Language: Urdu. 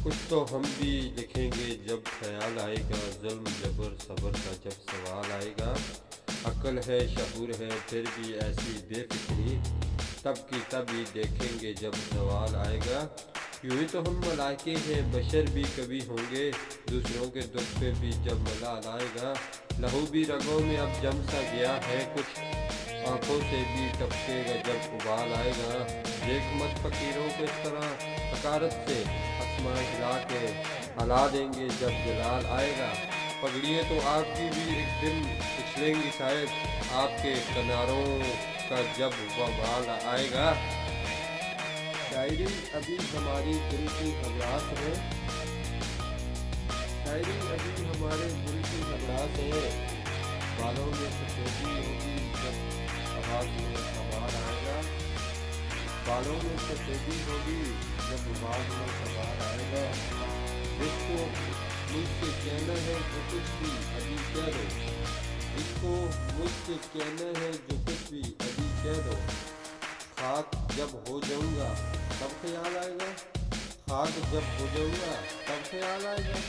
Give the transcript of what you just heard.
کچھ تو ہم بھی لکھیں گے جب خیال آئے گا، ظلم جبر صبر کا جب سوال آئے گا۔ عقل ہے شعور ہے پھر بھی ایسی بے فکری، تب کی تب ہی دیکھیں گے جب زوال آئے گا۔ یوں ہی تو ہم ملائکے ہیں بشر بھی کبھی ہوں گے، دوسروں کے دکھ پہ بھی جب ملال آئے گا۔ لہو بھی رگوں میں اب جم سا گیا ہے کچھ، آنکھوں سے بھی ٹپکے گا جب ابال آئے گا۔ دیکھ مت فقیروں کو اس طرح حقارت سے، آسماں ہلا کے ہلا دیں گے جب جلال آئے گا۔ پگڑیاں تو آپ کی بھی ایک دن پچھلیں گی شاید، آپ کے کناروں کا جب وبال آئے گا۔ شاعری ابھی ہماری دل کی گھبراہٹ ہے، شاعری ابھی ہمارے دل کی گھبراہٹ ہے۔ بالوں میں سفیدی ہوگی جب آواز میں سوال آئے گا، بالوں میں سفیدی ہوگی جب آواز میں سوال آئے گا۔ جس کو مجھ سے کہنا ہے جو کچھ بھی ابھی کہہ دو، جس کو مجھ سے کہنا ہے جو کچھ بھی ابھی کہہ دو۔ خاک جب ہو جاؤں گا تب خیال آئے گا، خاک جب ہو جاؤں گا تب خیال آئے گا۔